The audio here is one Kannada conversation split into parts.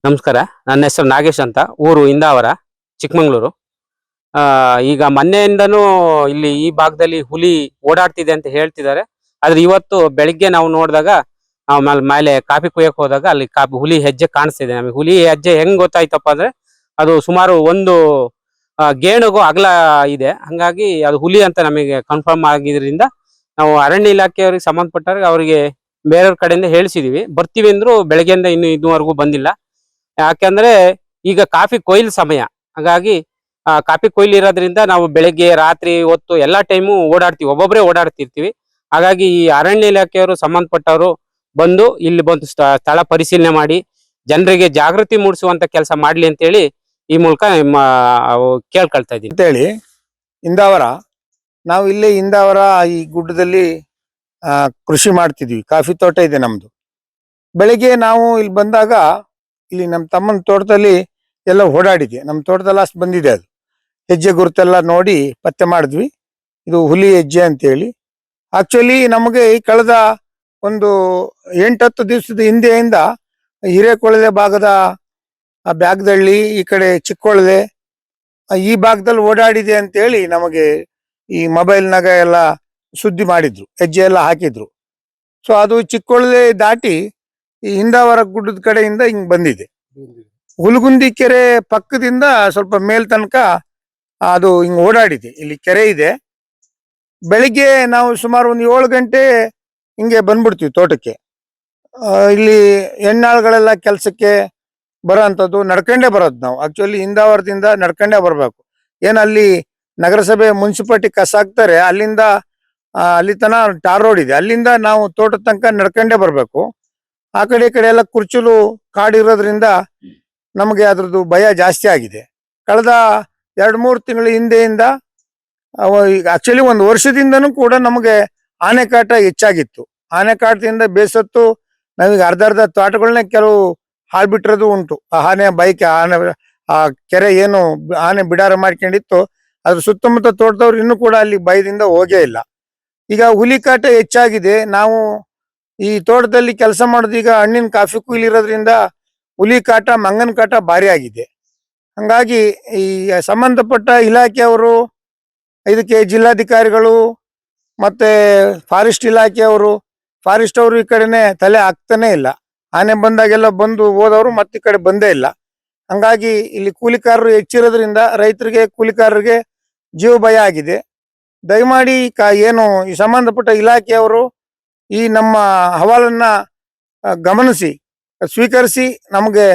ನಮಸ್ಕಾರ, ನನ್ನ ಹೆಸರು ನಾಗೇಶ್ ಅಂತ. ಊರು ಇಂದಾವರ, ಚಿಕ್ಕಮಂಗ್ಳೂರು. ಈಗ ಮೊನ್ನೆಯಿಂದನೂ ಇಲ್ಲಿ ಈ ಭಾಗದಲ್ಲಿ ಹುಲಿ ಓಡಾಡ್ತಿದೆ ಅಂತ ಹೇಳ್ತಿದ್ದಾರೆ. ಆದ್ರೆ ಇವತ್ತು ಬೆಳಿಗ್ಗೆ ನಾವು ನೋಡಿದಾಗ, ನಾವು ಮೇಲೆ ಕಾಫಿ ಕುಯ್ಯಕ್ ಹೋದಾಗ ಅಲ್ಲಿ ಹುಲಿ ಹೆಜ್ಜೆ ಕಾಣಿಸ್ತಿದೆ. ನಮಗೆ ಹುಲಿ ಹೆಜ್ಜೆ ಹೆಂಗ್ ಗೊತ್ತಾಯ್ತಪ್ಪ ಅಂದ್ರೆ, ಅದು ಸುಮಾರು ಒಂದು ಗೇಣುಗೂ ಅಗಲ ಇದೆ. ಹಂಗಾಗಿ ಅದು ಹುಲಿ ಅಂತ ನಮಗೆ ಕನ್ಫರ್ಮ್ ಆಗಿದ್ರಿಂದ ನಾವು ಅರಣ್ಯ ಇಲಾಖೆಯವ್ರಿಗೆ ಸಂಬಂಧಪಟ್ಟವ್ರಿಗೆ ಅವರಿಗೆ ಬೇರೆಯವ್ರ ಕಡೆಯಿಂದ ಹೇಳಿಸಿದೀವಿ. ಬರ್ತೀವಿ ಅಂದ್ರು ಬೆಳಗ್ಗೆಯಿಂದ ಇದುವರೆಗೂ ಬಂದಿಲ್ಲ. ಯಾಕಂದ್ರೆ ಈಗ ಕಾಫಿ ಕೊಯ್ಲು ಸಮಯ, ಹಾಗಾಗಿ ಕಾಫಿ ಕೊಯ್ಲು ಇರೋದ್ರಿಂದ ನಾವು ಬೆಳಗ್ಗೆ ರಾತ್ರಿ ಹೊತ್ತು ಎಲ್ಲಾ ಟೈಮು ಓಡಾಡ್ತೀವಿ, ಒಬ್ಬೊಬ್ಬರೇ ಓಡಾಡ್ತಿರ್ತೀವಿ. ಹಾಗಾಗಿ ಈ ಅರಣ್ಯ ಇಲಾಖೆಯವರು ಸಂಬಂಧಪಟ್ಟವರು ಬಂದು ಇಲ್ಲಿ ಬಂದು ಸ್ಥಳ ಪರಿಶೀಲನೆ ಮಾಡಿ ಜನರಿಗೆ ಜಾಗೃತಿ ಮೂಡಿಸುವಂತ ಕೆಲಸ ಮಾಡ್ಲಿ ಅಂತ ಹೇಳಿ ಈ ಮೂಲಕ ಕೇಳ್ಕೊಳ್ತಾ ಇದೀನಿ. ಅಂತೇಳಿ ಇಂದಾವರ, ನಾವು ಇಲ್ಲಿ ಇಂದಾವರ ಈ ಗುಡ್ಡದಲ್ಲಿ ಕೃಷಿ ಮಾಡ್ತಿದ್ವಿ. ಕಾಫಿ ತೋಟ ಇದೆ ನಮ್ದು. ಬೆಳಿಗ್ಗೆ ನಾವು ಇಲ್ಲಿ ಬಂದಾಗ ಇಲ್ಲಿ ನಮ್ಮ ತಮ್ಮನ ತೋಟದಲ್ಲಿ ಎಲ್ಲ ಓಡಾಡಿದೆ. ನಮ್ಮ ತೋಟದಲ್ಲಿ ಅಷ್ಟು ಬಂದಿದೆ. ಅದು ಹೆಜ್ಜೆ ಗುರುತೆಲ್ಲ ನೋಡಿ ಪತ್ತೆ ಮಾಡಿದ್ವಿ, ಇದು ಹುಲಿ ಹೆಜ್ಜೆ ಅಂತೇಳಿ. ಆಕ್ಚುಲಿ ನಮಗೆ ಈ ಕಳೆದ ಒಂದು 8-10 ದಿವಸದ ಹಿಂದೆಯಿಂದ ಹಿರೇಕೊಳಲೆ ಭಾಗದ ಬ್ಯಾಗದಳ್ಳಿ, ಈ ಕಡೆ ಚಿಕ್ಕೊಳಲೆ, ಈ ಭಾಗದಲ್ಲಿ ಓಡಾಡಿದೆ ಅಂತೇಳಿ ನಮಗೆ ಈ ಮೊಬೈಲ್ನಾಗ ಎಲ್ಲ ಸುದ್ದಿ ಮಾಡಿದ್ರು, ಹೆಜ್ಜೆ ಎಲ್ಲ ಹಾಕಿದ್ರು. ಸೊ ಅದು ಚಿಕ್ಕೊಳಲೆ ದಾಟಿ ಈ ಇಂದಾವರ ಗುಡ್ಡದ ಕಡೆಯಿಂದ ಹಿಂಗ್ ಬಂದಿದೆ. ಹುಲ್ಗುಂದಿ ಕೆರೆ ಪಕ್ಕದಿಂದ ಸ್ವಲ್ಪ ಮೇಲ್ ತನಕ ಅದು ಹಿಂಗ್ ಓಡಾಡಿದೆ. ಇಲ್ಲಿ ಕೆರೆ ಇದೆ. ಬೆಳಿಗ್ಗೆ ನಾವು ಸುಮಾರು ಒಂದು 7 ಗಂಟೆ ಹಿಂಗೆ ಬಂದ್ಬಿಡ್ತೀವಿ ತೋಟಕ್ಕೆ. ಇಲ್ಲಿ ಹೆಣ್ಣಾಳುಗಳೆಲ್ಲ ಕೆಲ್ಸಕ್ಕೆ ಬರೋಂಥದ್ದು ನಡ್ಕೊಂಡೇ ಬರೋದು. ನಾವು ಆಕ್ಚುಲಿ ಇಂದಾವರದಿಂದ ನಡ್ಕೊಂಡೇ ಬರ್ಬೇಕು. ಅಲ್ಲಿ ನಗರಸಭೆ ಮುನ್ಸಿಪಾಲಿಟಿ ಕಸ ಹಾಕ್ತಾರೆ, ಅಲ್ಲಿಂದ ಅಲ್ಲಿ ತನ ಟಾರ್ ರೋಡ್ ಇದೆ, ಅಲ್ಲಿಂದ ನಾವು ತೋಟದ ತನಕ ನಡ್ಕೊಂಡೇ ಬರ್ಬೇಕು. ಆ ಕಡೆ ಈ ಕಡೆ ಎಲ್ಲ ಕುರ್ಚಲು ಕಾಡಿರೋದ್ರಿಂದ ನಮಗೆ ಅದ್ರದ್ದು ಭಯ ಜಾಸ್ತಿ ಆಗಿದೆ. ಕಳೆದ 2-3 ತಿಂಗಳ ಹಿಂದೆಯಿಂದ, ಆಕ್ಚುಲಿ 1 ವರ್ಷದಿಂದನೂ ಕೂಡ ನಮಗೆ ಆನೆಕಾಟ ಹೆಚ್ಚಾಗಿತ್ತು. ಆನೆಕಾಟದಿಂದ ಬೇಸತ್ತು ನಾವೀಗ ಅರ್ಧ ತೋಟಗಳನ್ನ ಕೆಲವು ಹಾಳ್ಬಿಟ್ಟಿರೋದು ಉಂಟು. ಆನೆ ಬೈಕ್, ಆ ಕೆರೆ ಏನು ಆನೆ ಬಿಡಾರ ಮಾಡ್ಕೊಂಡಿತ್ತು, ಅದ್ರ ಸುತ್ತಮುತ್ತ ತೋಟದವ್ರು ಇನ್ನೂ ಕೂಡ ಅಲ್ಲಿ ಭಯದಿಂದ ಹೋಗೇ ಇಲ್ಲ. ಈಗ ಹುಲಿ ಕಾಟ ಹೆಚ್ಚಾಗಿದೆ. ನಾವು ಈ ತೋಟದಲ್ಲಿ ಕೆಲಸ ಮಾಡೋದು, ಈಗ ಹಣ್ಣಿನ ಕಾಫಿ ಕುಯ್ಲಿರೋದ್ರಿಂದ ಹುಲಿ ಕಾಟ, ಮಂಗನ ಕಾಟ ಭಾರಿ ಆಗಿದೆ. ಹಂಗಾಗಿ ಈ ಸಂಬಂಧಪಟ್ಟ ಇಲಾಖೆಯವರು, ಇದಕ್ಕೆ ಜಿಲ್ಲಾಧಿಕಾರಿಗಳು ಮತ್ತೆ ಫಾರೆಸ್ಟ್ ಇಲಾಖೆಯವರು, ಫಾರೆಸ್ಟ್ ಅವರು ಈ ಕಡೆನೆ ತಲೆ ಹಾಕ್ತಾನೆ ಇಲ್ಲ. ಆನೆ ಬಂದಾಗೆಲ್ಲ ಬಂದು ಹೋದವರು ಮತ್ತೆ ಈ ಕಡೆ ಬಂದೇ ಇಲ್ಲ. ಹಂಗಾಗಿ ಇಲ್ಲಿ ಕೂಲಿಕಾರರು ಹೆಚ್ಚಿರೋದ್ರಿಂದ ರೈತರಿಗೆ, ಕೂಲಿಕಾರರಿಗೆ ಜೀವ ಭಯ ಆಗಿದೆ. ದಯಮಾಡಿ ಏನು ಈ ಸಂಬಂಧಪಟ್ಟ ಇಲಾಖೆಯವರು ಈ ನಮ್ಮ ಅಹವಾಲನ್ನ ಗಮನಿಸಿ ಸ್ವೀಕರಿಸಿ ನಮಗೆ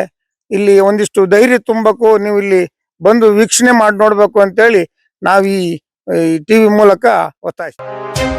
ಇಲ್ಲಿ ಒಂದಿಷ್ಟು ಧೈರ್ಯ ತುಂಬಬೇಕು. ನೀವು ಇಲ್ಲಿ ಬಂದು ವೀಕ್ಷಣೆ ಮಾಡಿ ನೋಡ್ಬೇಕು ಅಂತೇಳಿ ನಾವು ಈ ಟಿವಿ ಮೂಲಕ ಒತ್ತಾಯಿಸ್ತೀವಿ.